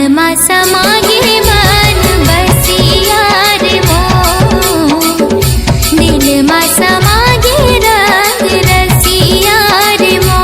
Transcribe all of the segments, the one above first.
मा समागे मन बसिया रे मोर, दिल मा समागे रंग रसिया रे मोर।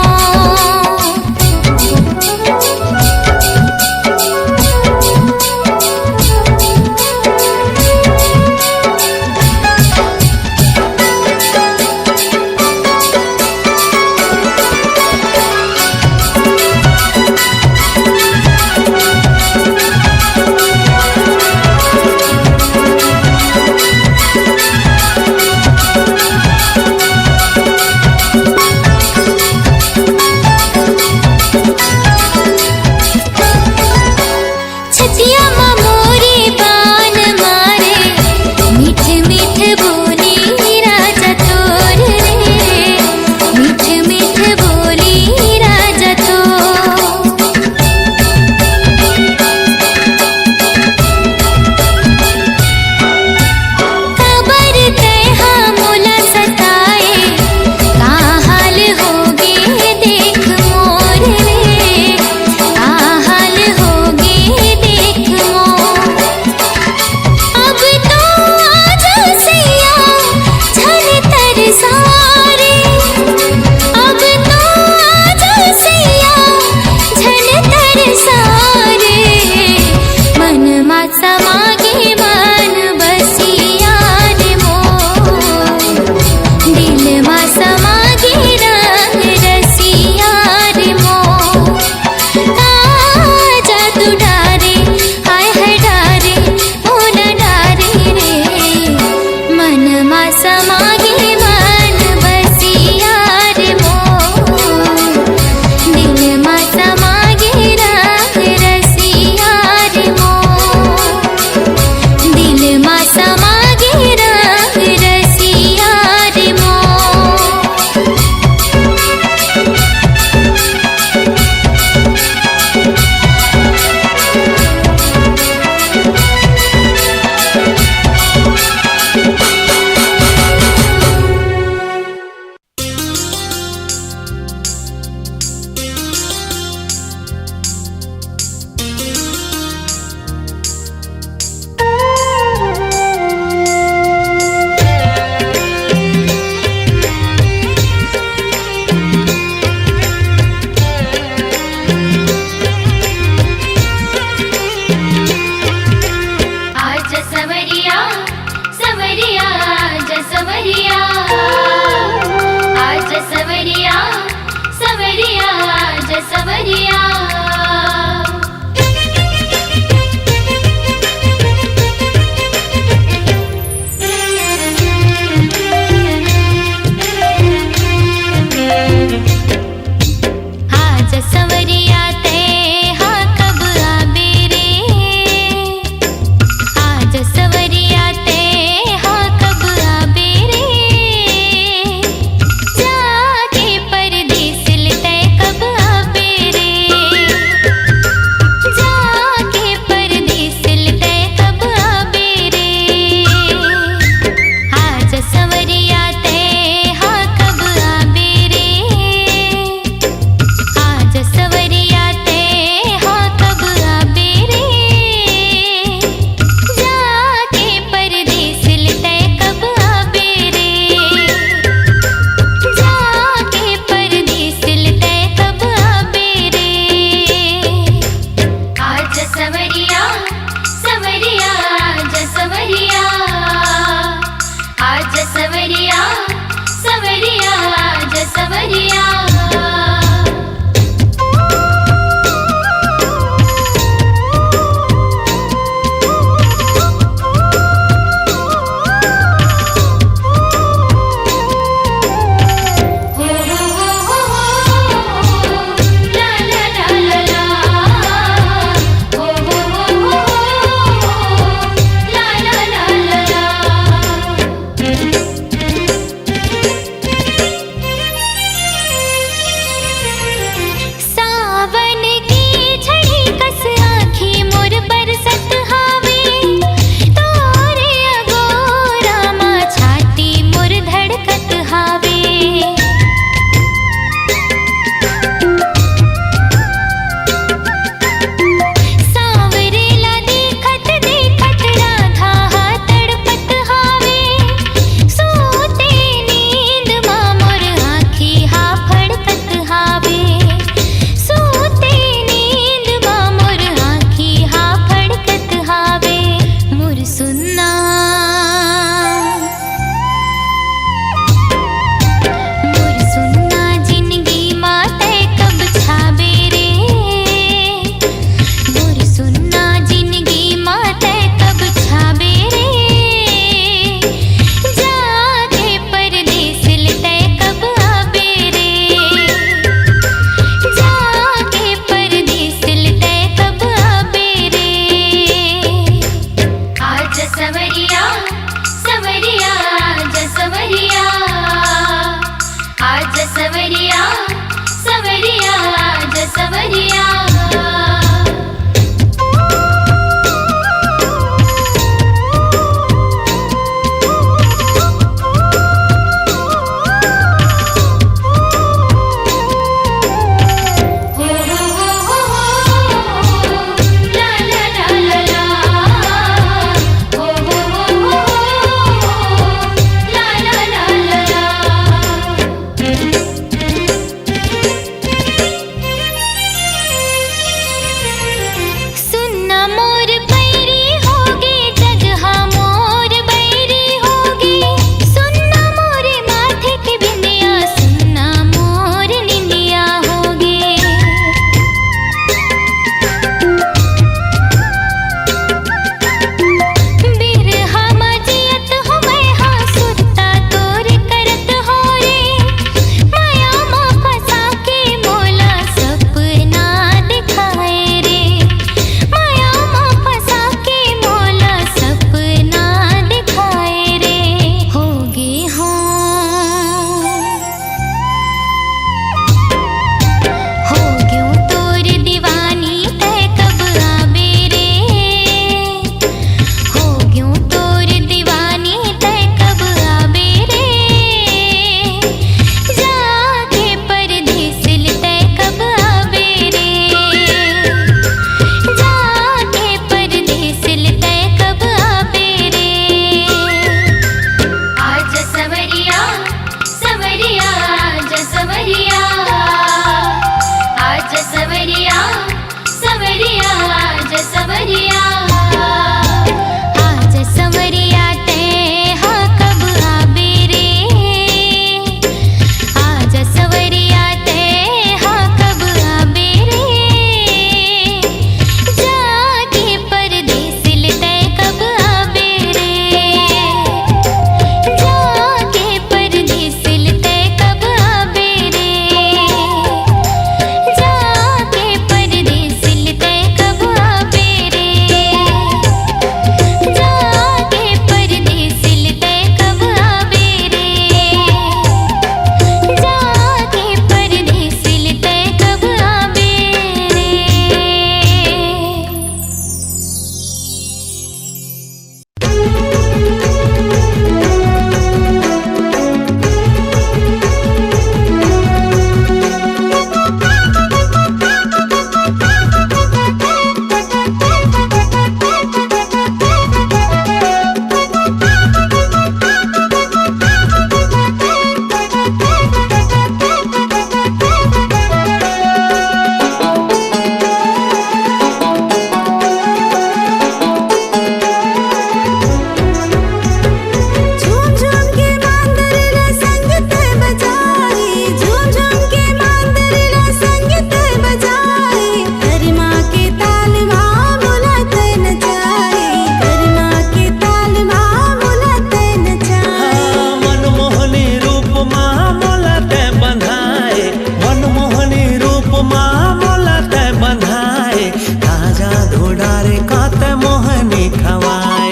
काजा धोडारे कात मोहनी खवाय,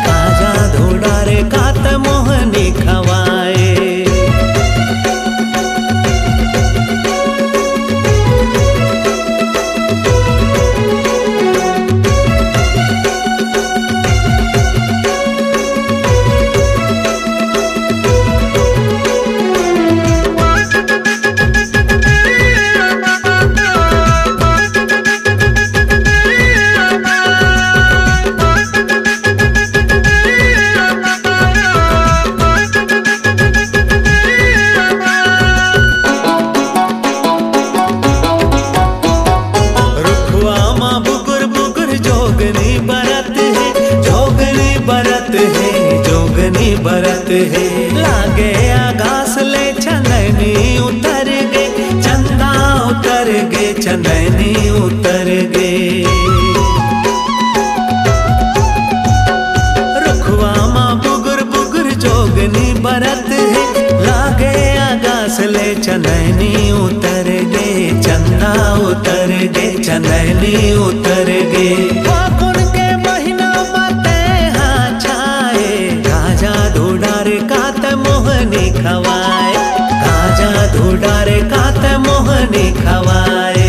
काजा धोडारे कात मोहनी खवाय। बरत है लागे आगास ले चंदनी उतर गे, चंदा उतर गे, चंदनी उतर गे। रुखवा माँ बुगर बुगर जोगनी बरत है लागे आगास ले चंदनी उतर गे, चंदा उतर गे, चंदनी उतर गे। फागुन के महीना बाते हाँ छाए, काजा धोडारे कात मोहनी खवाय, काजा धोडारे कात मोहनी खवाय।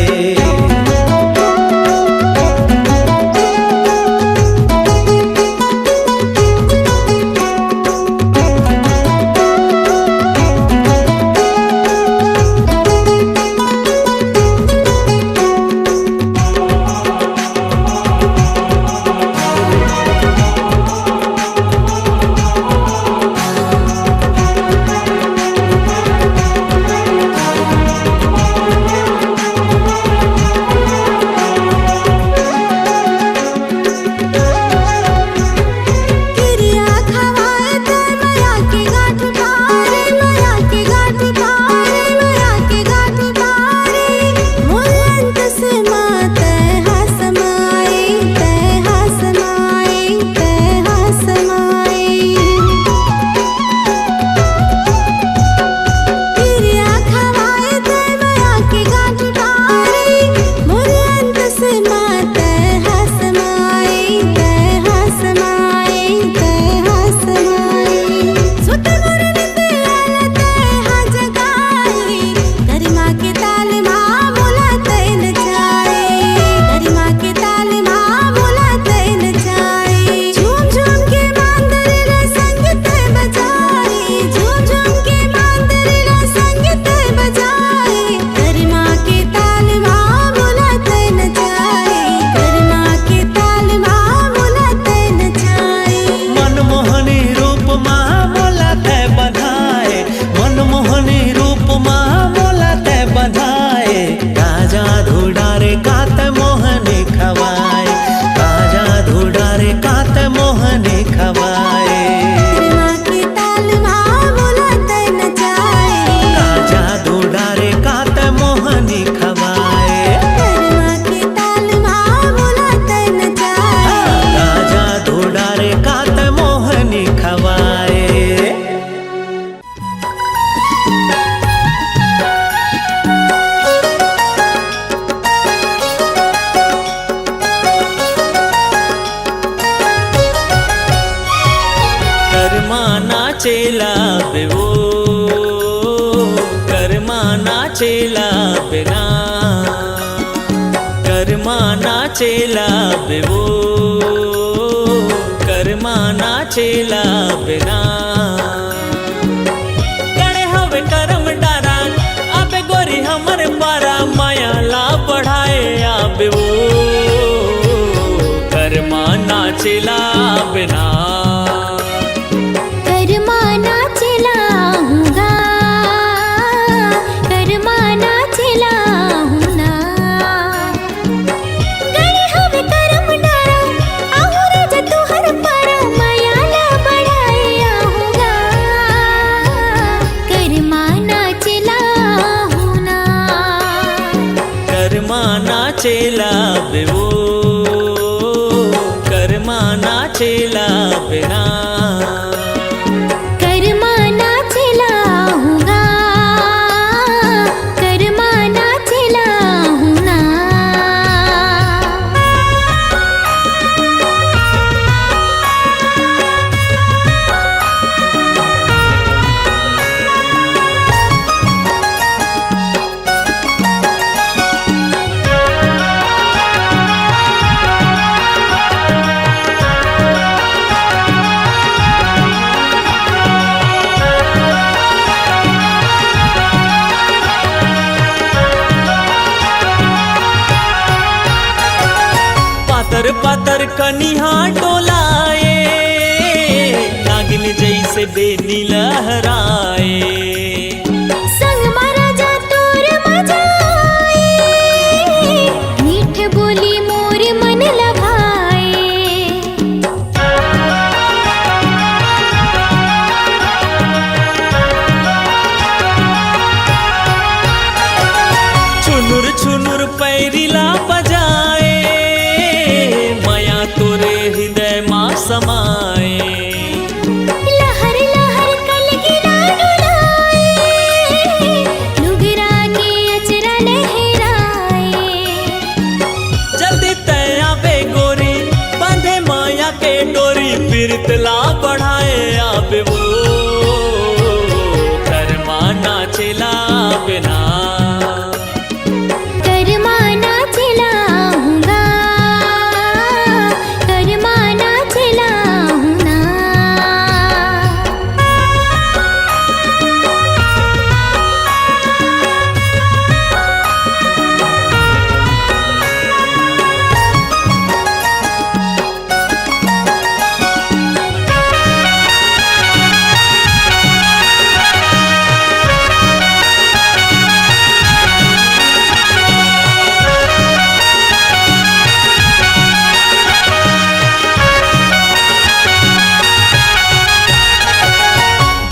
नाचेला बिना कर्मा नाचेला बेवो कर्मा नाचेला बिना गणे हवे करम डारा आबे गोरी हमर पारा माया ला बढ़ाए आबे वो कर्मा नाचेला बिना नाचेला बेवो कर्मा नाचेला पातर पातर कनिहा डोलाए, नागिन जैसे बेनी लहराए। संग मारा जा तोर मजाए, मीठ बोली मोर मन लभाए। छुनुर छुनुर पैरिला बजाए, माया तोरे हृदय माँ समाए। लहर लहर कलगिरा डुलाए, लुगरा के अचरा लहराए। जल्दी तया बे गोरी, बांधे माया के डोरी, पीरतला बढ़ाए आबे वो, कर्मा नाचेला बिना। कर्मा नाचलाऊंगा, कर्मा नाचलाऊंगा।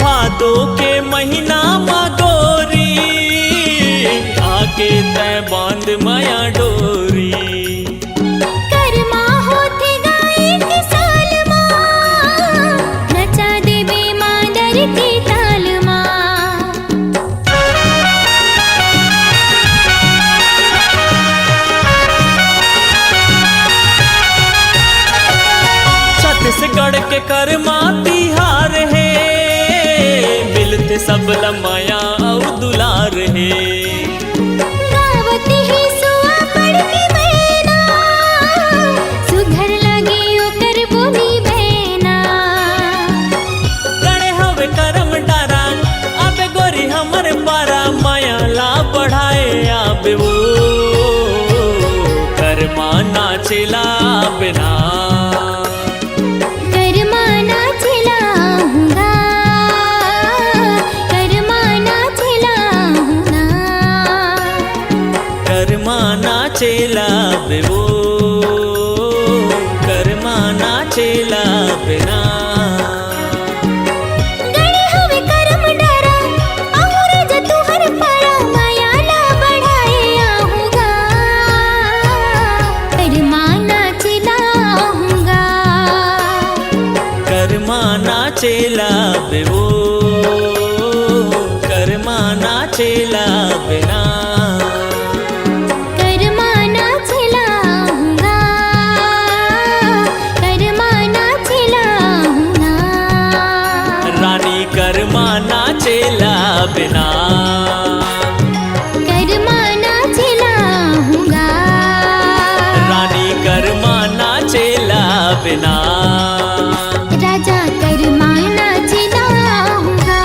भादो के महीना माँ गोरी, आके तय बांध माया डोरी। कर्मा होते गाए के साल माँ, नचा देवे मादर के ताल माँ। छत्तीसगढ़ के कर्मा तिहार है, मिलते सब लमाया और दुलार है। गावत ही सुआ पड़ के बहना, सुघर लगे ओकर बोली बहना। गणे हवे करम डारा, आबे गोरी हमर पारा, माया ला बढ़ाए आबे वो, कर्मा नाचेला बिना। कर्मा नाचलाऊंगा, कर्मा नाचलाऊंगा। कर्मा नाचेला बे वो, कर्मा नाचेला बिना। गणे हवे करम डरा, आहुर ज तुहर पारा, माया ला बढ़ाए आहूँगा। कर्मा नाचलाऊंगा, कर्मा नाचेला बे वो, कर्मा नाचेला बिना। कर्मा नाचलाऊंगा, कर्मा नाचलाऊंगा। रानी कर्मा नाचेला बिना। कर्मा नाचलाऊंगा, रानी कर्मा नाचेला बिना। राजा कर्मा नाचलाऊंगा।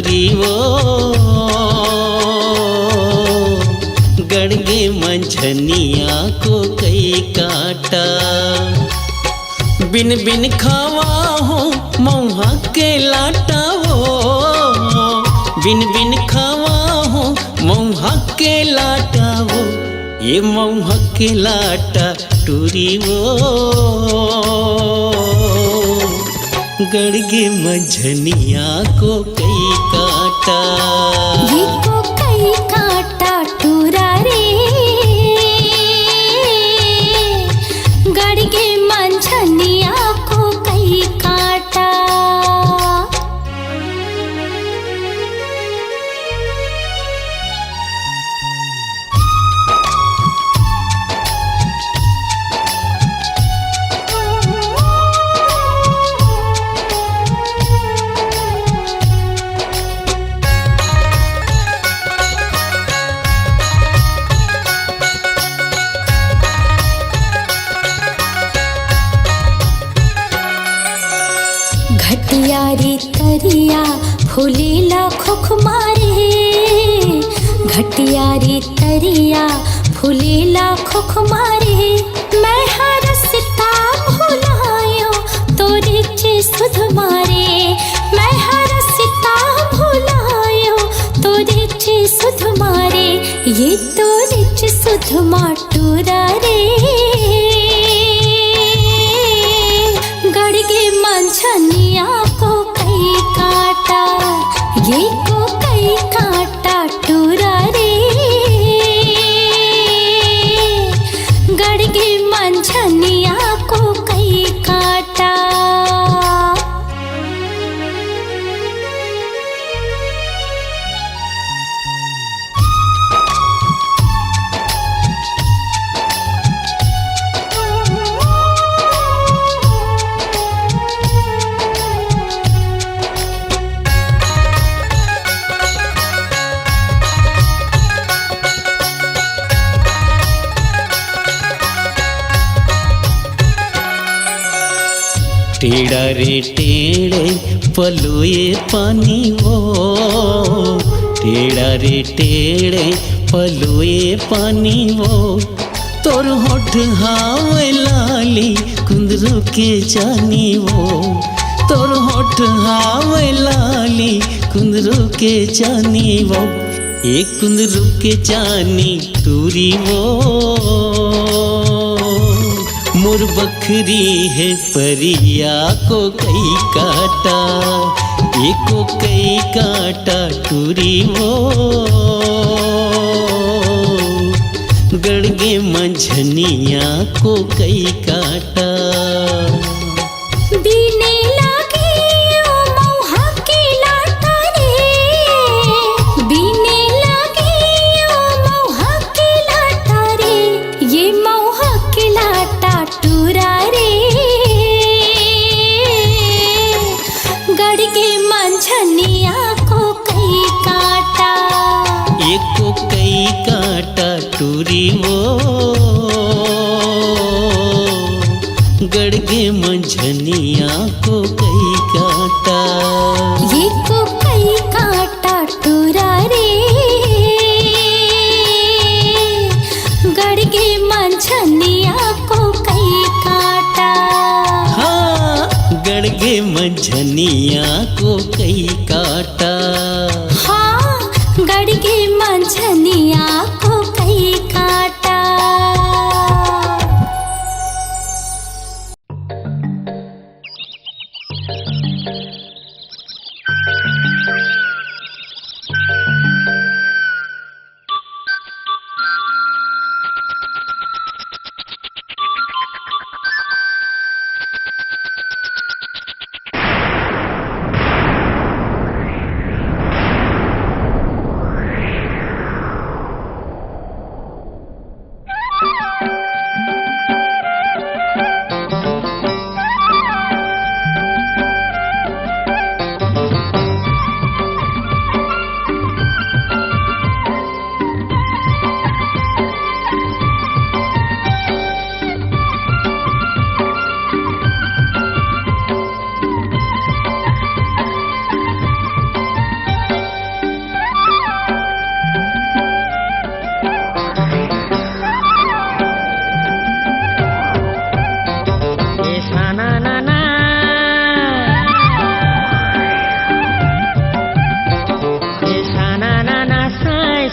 टूरी वो गड़गे मंझनिया को कई काटा। बिन बिन खावा हो मौहा के लाटा हो, बिन बिन खावा हो मौहा के लाटा हो, ये मौहा के लाटा टूरी वो गड़गे मंझनिया को कई काटा। ये को कई काटा टूरा रे, गड़गे मंझनिया को कई काटा। घटिया रे तरिया फूलेला खुखमारे, घटिया रे तरिया फूलेला खुखमारे। मैं हरसता भुलायो तोरे चे सुध मारे, मैं हरसता भुलायो तोरे चे सुध मारे, ये तोरे चे सुध माटूरा रे, गड़गे मंझनिया को कई काटा। ये को कई काटा टूरा रे, गड़गे मंझनिया को कई काटा। टेढ़ा रे टेढ़े पलुए पानी वो, टेढ़ा रे टेढ़े पलुए पानी वो, तोर होठ हावे लाली कुंदरू के जानी वो, तोर होठ हावे लाली कुंदरू के जानी वो, एक कुंदरू के जानी टूरी वो मोर बखरी है परिया को कई काटा। एको कई काटा टूरी वो गड़गे मंझनिया को कई काटा। बीने लागे ओ मौहा के लाटा रे, बीने लागे ओ मौहा के लाटा रे, ये मौहा के लाटा टूरा रे, गड़गे मंझनिया को कई काटा। एको कई काटा टूरी वो गड़गे मंझनिया को कई काटा। ये को कई काटा टूरा रे, गड़गे मंझनिया को कई काटा। हाँ गड़गे मंझनिया को कई काटा। हाँ गड़गे मंझनिया को कई काटा।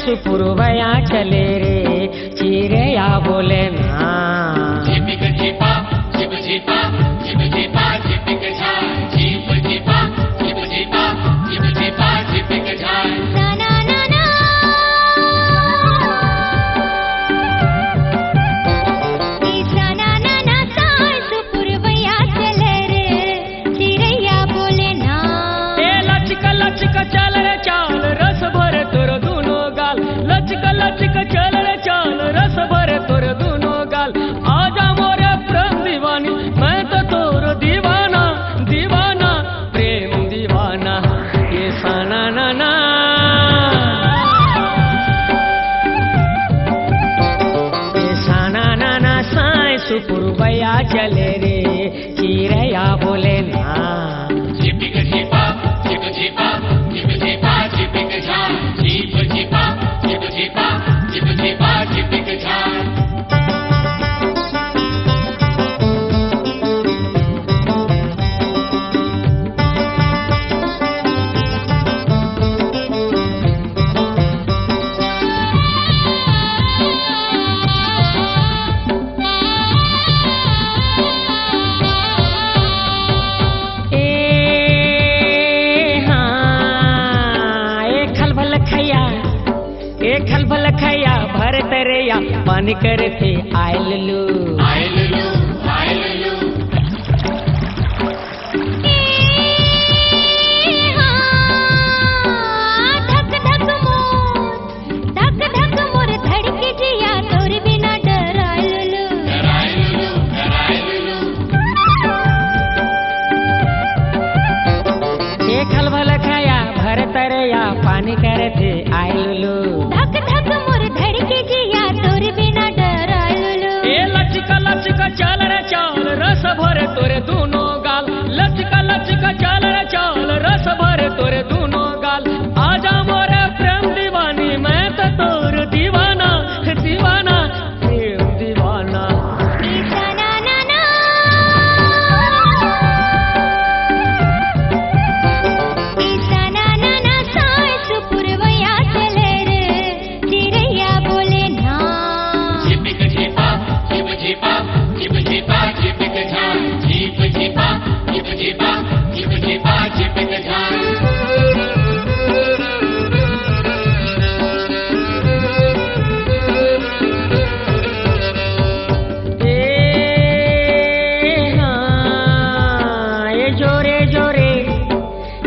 सुपुरवया चले रे चिड़ैया बोले ना। झिपिक झिपा झिप झिपा झिप झिपा झिपिक झाय झिप झिपा झिप झिपा झिप झिपा झिपिक झाय। ना ना ना ना ईसा ना ना ना साय सुपुरवया चले रे चिड़ैया बोले ना। ए लचक लचक चल रे चाल रस भरे तोर दूनो गाल। लचक लचक चल रे चाल रस भरे तोर दूनो गाल। आजा मोरे प्रेम दीवानी मैं तो तोर दीवाना दीवाना प्रेम दीवाना ये साना ना ना। ये साना ना ना साय सुपुरवया चले रे चिड़ैया बोले ना। झिपिक झिपा झिप झिपा झिप झिपा झिपिक झाय झिप झिपा झिप झिपा झिप झिपा झिपिक झाय। खलबल खैया भर तरैया पानी करे थे आयल लू। आयललू आयललू धक धक मोर धड़के जिया तोर बिना डरायलू। डरायललू डरायललू ए खलबल खैया भर तरैया पानी करे थे आयल लू। धक धक मोर धड़के जिया तोर बिना डरायलू। ए लचक लचक चल रे चाल रस भरे तोरे दूनो गाल। लचक लचक चल रे चाल रस भरे तोरे दूनो गाल। आजा मोरे प्रेम दीवानी मैं तो तोर दीवाना दीवाना प्रेम दीवाना। ईसा ना ना ना ईसा ना ना ना साय सुपुरवया चले रे चिड़ैया बोले ना। झिपिक झिपा झिप झिपा झिप झिपा झिपिक झाय झिप झिपा झिप झिपा झिप झिपा झिपिक झाय।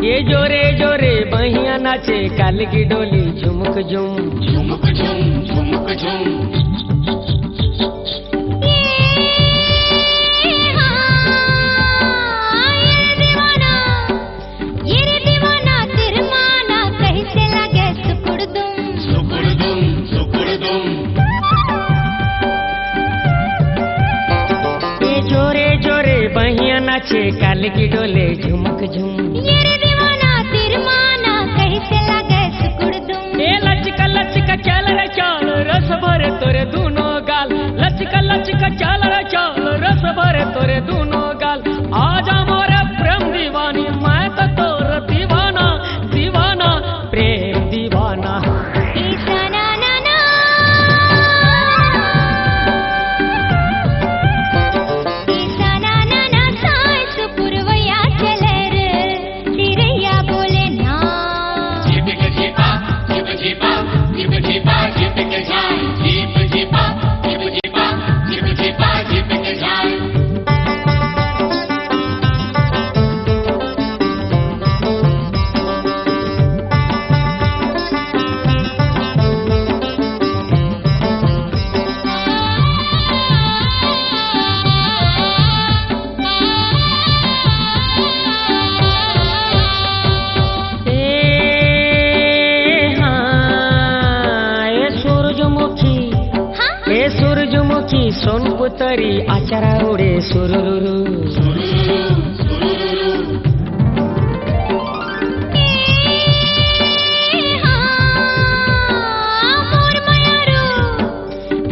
ये जोरे जोरे बहिया नाचे काल की डोली झुमक झुम। झुमुक झुम झुमुक झुम ये रे दीवाना तिरमाना कैसे लगे सुकुड़दुम। सुकुड़दुम सुकुड़दुम ये जोरे जोरे बहिया नाचे काल की डोले झुमक झुम। ये रे दीवाना तिरमाना कैसे लगे सुकुड़दुम। ए लचक लचक चल रे चाल रस भरे तोरे दूनो गाल। लचक लचक चल रे चाल रस भरे तोरे दूनो गाल। आजा मोरे प्रेम दीवानी मैं तो तोर दीवाना दीवाना प्रेम दीवाना। ईसा ना ना ना ईसा ना ना ना साय सुपुरवया चले रे चिड़ैया बोले ना। झिपिक झिपा झिप झिपा झिप झिपा झिपिक झाय झिप झिपा झिप झिपा झिप झिपा झिपिक झाय। ए सूरजमुखी सोनपुतरी आचरा उडे सुरुरुरु।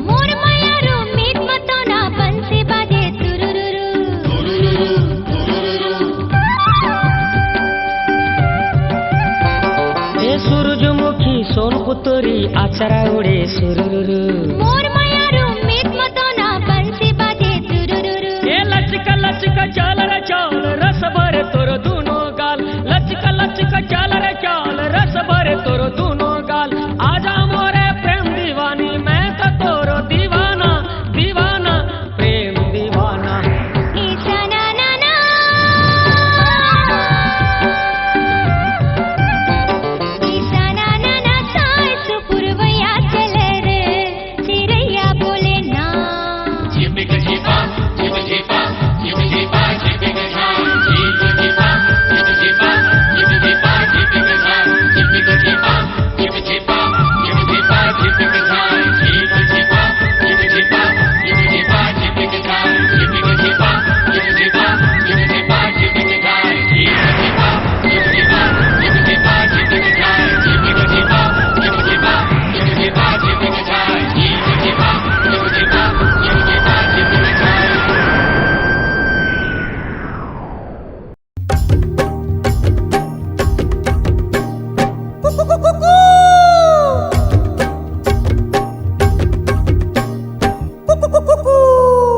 मोर मायारू मीत मतोना बंसी बाजे तुरुरुरु। ए सूरजमुखी सोनपुतरी आचरा उडे सुरुरुरु मोर मायारू मीत मतोना बंसी बाजे तुरुरुरु ए लचका लचका चाल रे चाल रस भरे तोर दुनो गाल लचका लचका चाल रे चाल रस भरे तोर दुनो गाल आजा मोरे प्रेम दीवानी मैं तो तोरो दीवाना दीवाना प्रेम दीवाना ईसा ना ना ना ईसा ना ना ना सास पुरवैया चले रे चिरैया बोले ना Jipika jipa, jipa jipa, jipa jipa, jipika jai. Jipa jipa, jipa jipa, jipa jipa, jipika jai. Jipika jipa, jipa jipa, jipa jipa, jipika jai. Jipa jipa, jipa jipa, jipa jipa, jipika jai. Jipika jipa, jipa jipa, jipa jipa, jipika jai. Jipa jipa, jipa jipa, jipa jipa, jipika jai. Jipika jipa, jipa jipa, jipa jipa, jipika jai. Jipa jipa, jipa jipa, jipa jipa, jipika jai.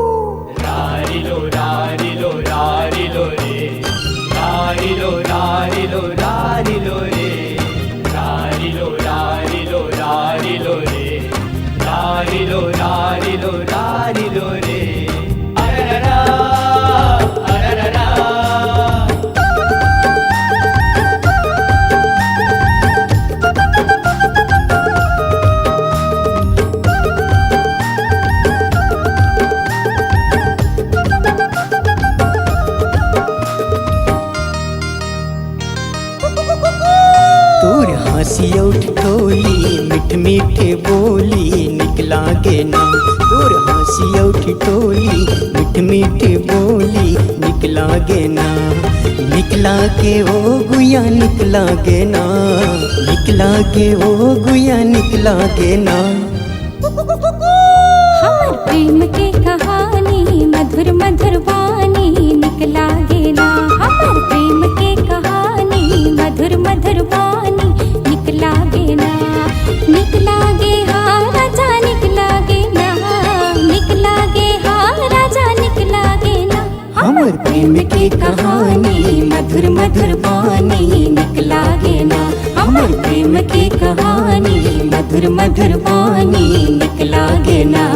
Rarilo, rarilo, rarilo re. Rarilo, rarilo, rarilo re. Rarilo, rarilo, rarilo re. Rarilo, rarilo, rarilo re. Ararara, ararara. तोर हंसी उठ टोली मिठ मीठे बोली निकला गे ना तोर हंसी उठ टोली मिठ मीठे बोली निकला गे ना निकला के ओ गुया निकला गे ना निकला के ओ गुया निकला गे ना हमर प्रेम के कहानी मधुर मधुर वाणी निकला गे ना हमर प्रेम के कहानी मधुर मधुर वाणी निकला गे ना निकला गे हाँ राजा निकला गे ना निकला गे हाँ राजा निकला गे ना हमर प्रेम की कहानी मधुर मधुर वाणी निकला गे ना हमर प्रेम की कहानी मधुर मधुर वाणी निकला गे ना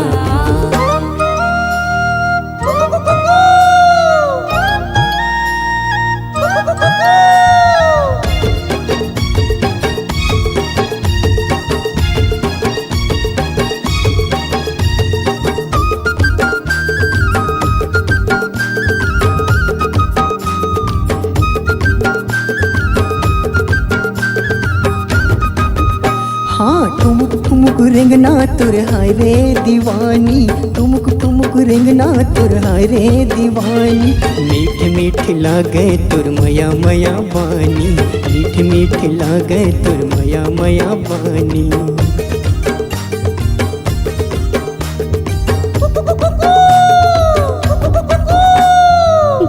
हाँ ठुमुक ठुमुक रेंगना तुर हाय रे दीवानी ठुमुक ठुमुक रेंगना तुर हाय रे दीवानी मीठ मीठ लागे तुर मया मया बानी मीठ मीठ लागे तुर मया मया बानी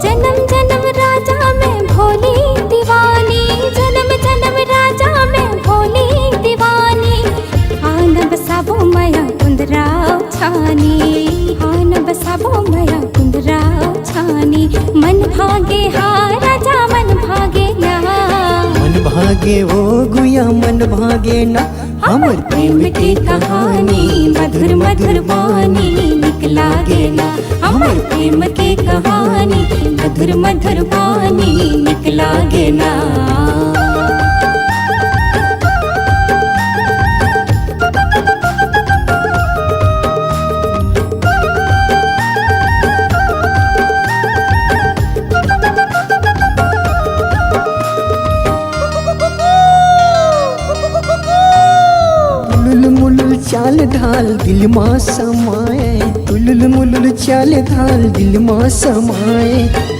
जन्म जन्म राजा में भोली दीवानी जन्म जन्म राजा में भोली दीवानी आन बसाबो मया कुंदराव छानी आन बसाबो मया कुंदराव छानी मन भागे हाँ राजा मन भागे ना मन भागे ओ गुया मन भागे ना हमर प्रेम की कहानी मधुर मधुर वाणी निकला गे ना हमर प्रेम की कहानी मधुर मधुर वाणी निकला गे ना चाल ढाल दिल माँ समाए तुलुल मुलुल चाल ढाल दिल माँ समाए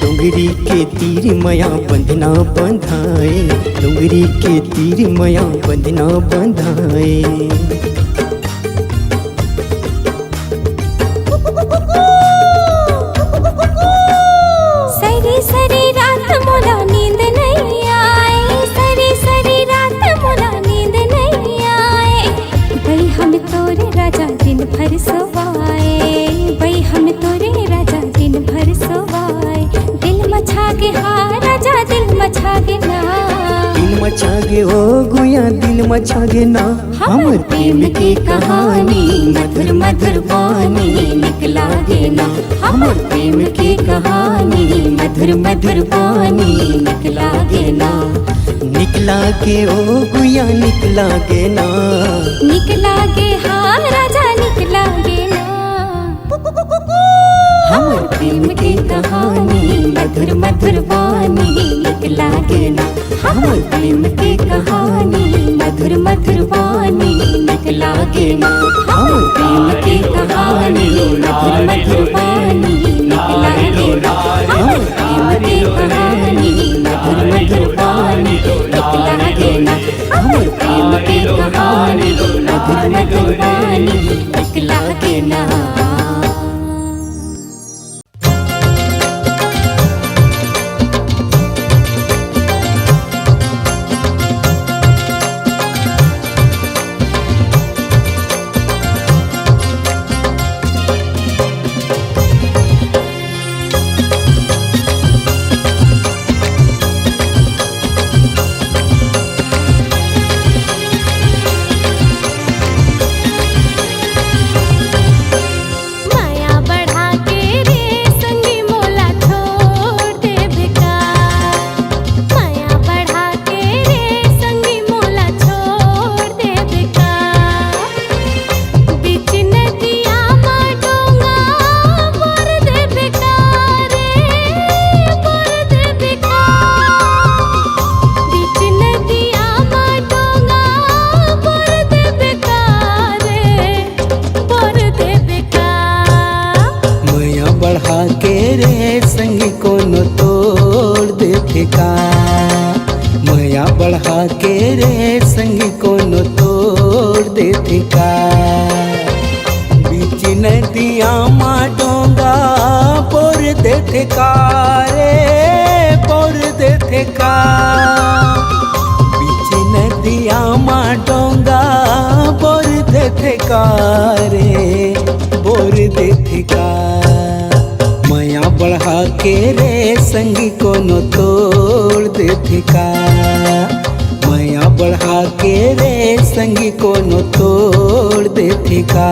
डोंगरी के तीर मया बंधना बंधाए डोंगरी के तीर मया बंधना बंधाए सरी सरी रात मोला नींद नहीं आई सरी सरी रात मोला नींद नहीं आई मचागे ओ गुया दिल मचागे ना। हमर प्रेम के कहानी मधुर मधुर बानी निकला गे ना। हमर प्रेम के कहानी मधुर मधुर बानी निकला गे ना। निकला के ओ गुया निकला गे ना। निकला गे हाँ राजा निकला गे ना। हमर प्रेम की कहानी मधुर मधुर बानी निकला गे ना। हमर प्रेम की कहानी मधुर मधुर बानी निकला गे ना। हमर प्रेम की कहानी मधुर मधुर बानी निकला गे ना। हमर प्रेम की कहानी मधुर मधुर बानी निकला गे ना। हमर प्रेम की कहानी मधुर मधुर बानी निकला गे ना। बढ़ा के रे संगी कोनो तोड़ देते का। बीच नदिया मा डोंगा पोर देते का रे पोर देते का। बीच नदिया मा डोंगा पोर देते का रे बोर देते का। मया बढ़ा के रे संगी कोनो तोड़ देते का। मया बढ़ा के रे संगी कोनो तोड़ देते का।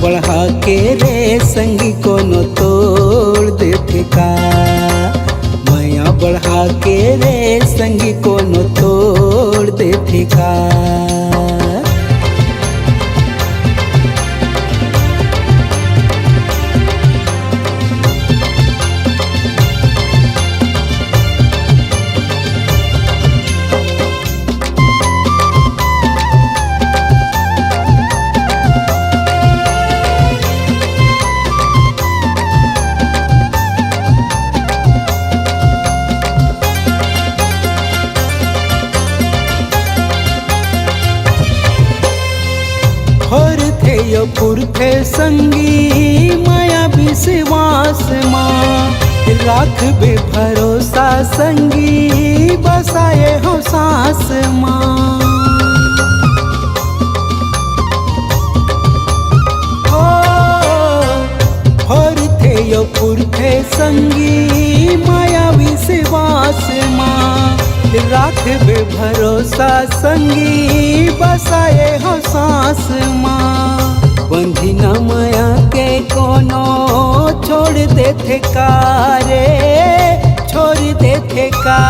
बढ़ा के रे संगी कोनो तोड़ देते का। मया बढ़ा के रे संगी कोनो तोड़ देते का। पुरथे संगी माया विश्वास माँ राख बे भरोसा संगी बसाए हो सांस माँ। हो थे गोरियो पुरखे संगी माया विश्वास माँ राखबे भरोसा संगी बसाए हो सांस माँ बंधी न माया के कोनो छोड़ दे थे कारे छोड़ दे थे का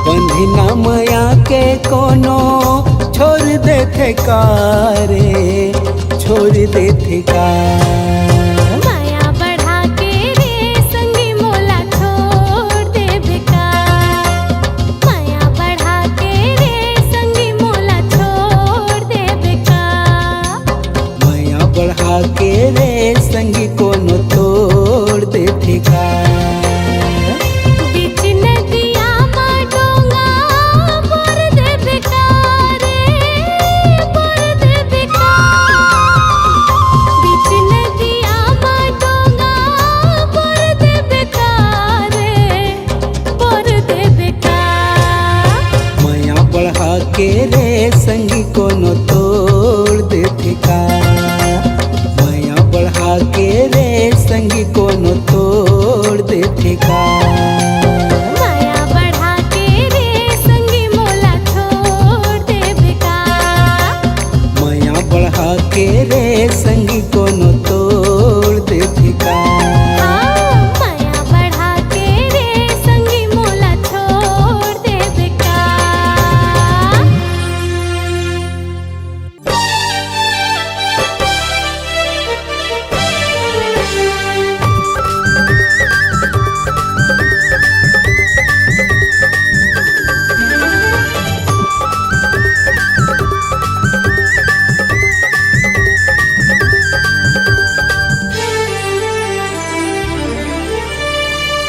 बंधी न माया के कोनो छोड़ दे थे कारे छोड़ दे थे का माया बढ़ा के रे संगी मोला छोड़ दे बेकार माया बढ़ा के रे संगी मोला छोड़ दे बेकार माया बढ़ा के रे संगी कोनो तोड़ दे थे का बीच नदिया मा डोंगा बोर दे बेकार रे बोर दे बेकार बीच नदिया मा डोंगा बोर दे बेकार रे बोर दे बेकार माया बढ़ा के रे संगी कोनो तोड़ दे थे का माया बढ़ा के रे संगी कोनो तोड़ दे थे का माया बढ़ा के रे संगी मोला छोड़ दे बेकार माया बढ़ा के रे संगी कोनो तोड़ दे थे का माया बढ़ा के रे संगी मोला छोड़ दे बेकार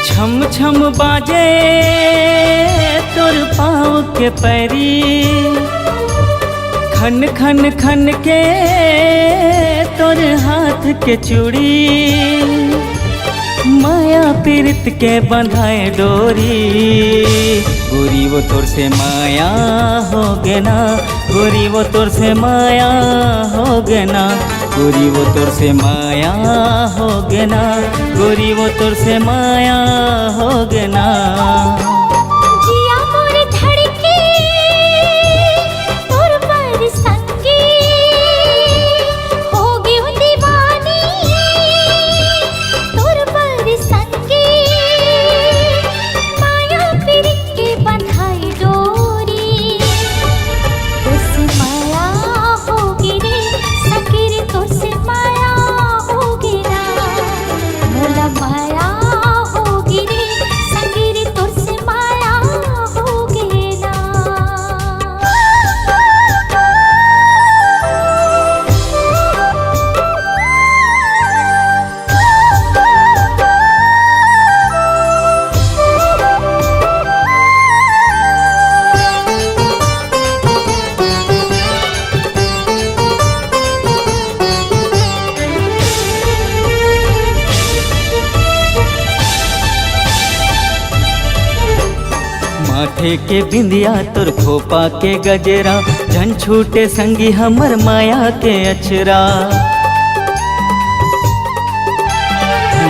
छम छम बाजे तोर पाँव के पैरी खन खन खन के तोर हाथ के चूड़ी माया पीरित के बंधाए डोरी गोरी वो तोर से माया हो गे ना गोरी वो तोर से माया हो गे ना गोरी वो तोर से माया हो गे ना गोरी वो तोर से माया हो गे ना जिया मोर धड़के तोर पर संगी हो गई दीवानी तोर पर संगी माया पीरित के बंधाई डोरी तुझसे माया होगी रे सखी रे तुझसे माया होगी ना मोला माया होगी रे सखी रे तुझसे माया होगी ना माथे के बिंदिया तोर खोपा के गजरा झन छूटे संगी हमर माया के अचरा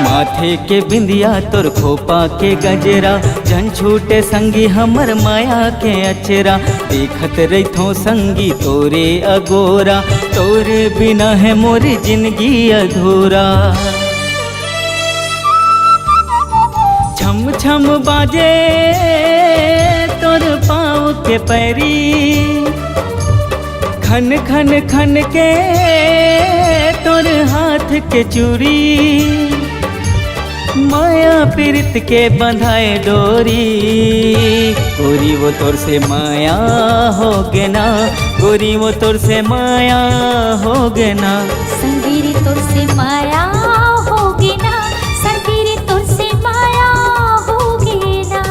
माथे के बिंदिया तोर खोपा के गजरा झन छूटे संगी हमर माया के अचरा देखत रहिथो संगी तोरे अगोरा तोरे बिना है मोर जिंदगी अधूरा छम छम बाजे तोर पाँव के पैरी खन खन खन के तोर हाथ के चूड़ी माया पीरित के बंधाए डोरी गोरी वो तोर से माया हो गे ना गोरी वो तोर से माया हो गे ना संगी रे तुझसे माया होगी ना संगी रे तुझसे माया होगी ना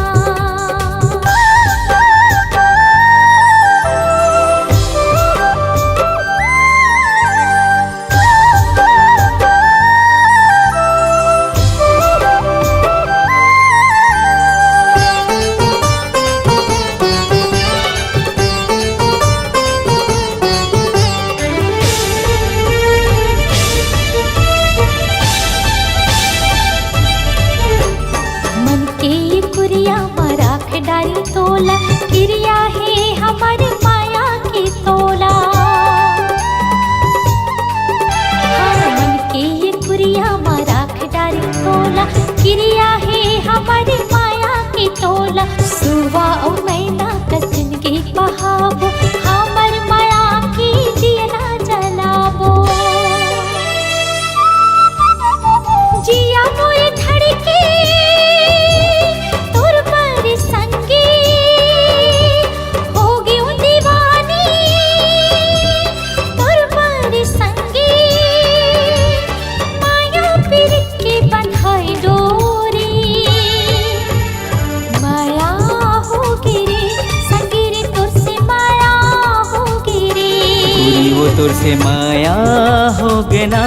डारी तोला क्रिया है हमारी माया की तोला। मन के ये कुरिया मराख डारी तोला क्रिया है हमारी माया की तोला। सुवा और मैना कसन के बहाबो हमर माया की दिया ना जलाबो। जिया मोरे धड़के तोर पर संगे हो गयो दीवानी तोर पर संगे। माया पीर के बंधाई डोरी माया हो गिरे संगे रे तोर से माया हो गिरे। गोरी वो तोर से माया हो गे ना,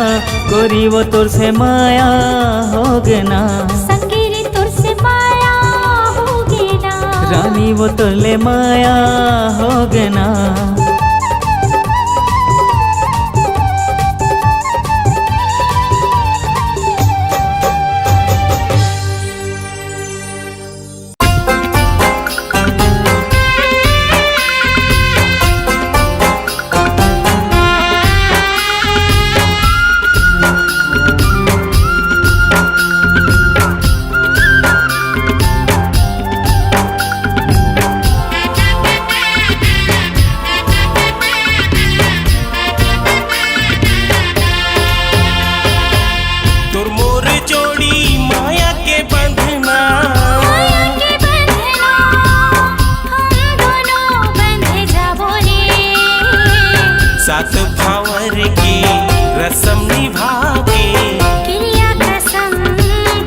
गोरी वो तोर से माया हो गे ना, संगे रे तोर से माया हो गे ना। रानी वो तोर ले माया हो गे ना। तोर मोर जोड़ी माया के बंधना, माया के बंधना हम दोनों बंधे जाबो रे। सात भावर के रसम निभा के, क्रिया कसम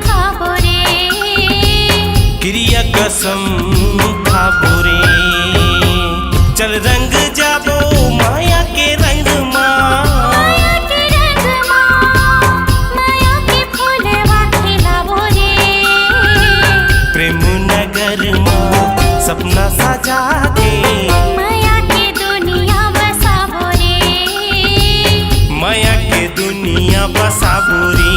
खाबो रे। क्रिया कसम खाबो रे। चल रंग जाबो माया के रंग माया के रंग माया के फूलवा खिलाबो रे। प्रेम नगर सपना सजा के, माया के दुनिया बसाबो रे। माया के दुनिया बसाबो रे।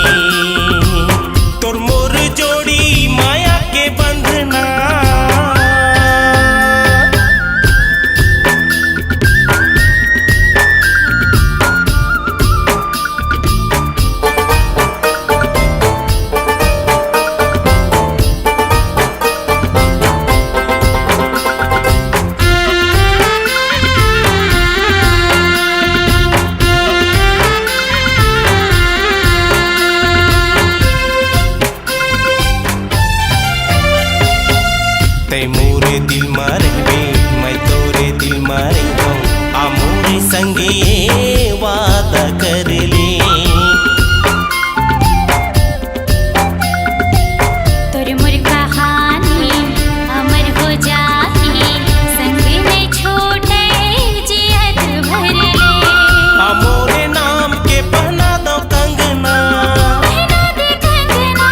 तोर मोर जोड़ी माया के बंधना। तै मोरे दिल में रहबे मैं तोरे दिल में रहूं। आ मोरे संगे वादा कर ले। तोर मोर कहानी अमर हो जाही संग में छोटे जियत भर ले। आ मोरे नाम के पहना दो कंगना, पहना दे कंगना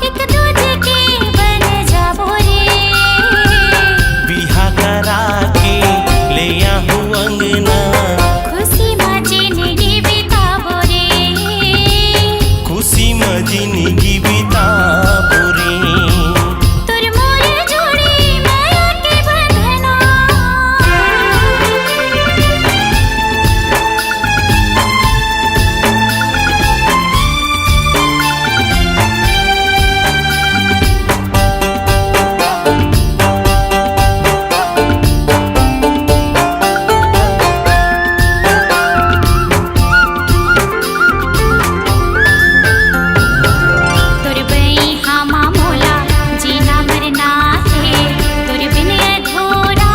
एक दूजे के बन जाबो रे। बिहा करा के ले आहूं अंगना। खुशी में जिंदगी बिताबो रे। खुशी में जिंदगी बिताबो रे। तोर मोर जोड़ी माया के बंधना। तोर बई हामा मोला जीना मरना थे। तोर बिन अधूरा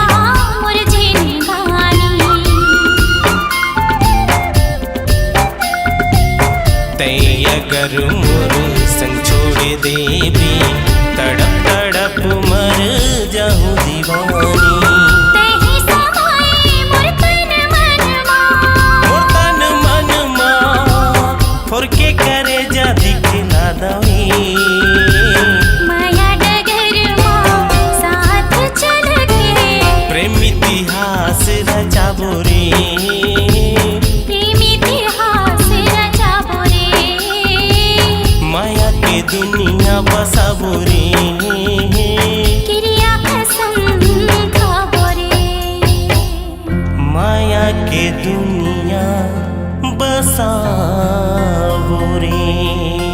मोर जिंदगानी। तै अगर मोर संग छोड़ देबे तड़प तड़प मर जाऊं दीवानी। तेहि समाए मोर तन मन मा। मोर तन मन मां फोरके करे जा दिखला दवे। माया डगर मा साथ चल के प्रेम इतिहास रचाबो रे। प्रेम इतिहास रचाबो रे। माया के दुनिया बसाबो रे। क्रिया के दुनिया बसाओ रे।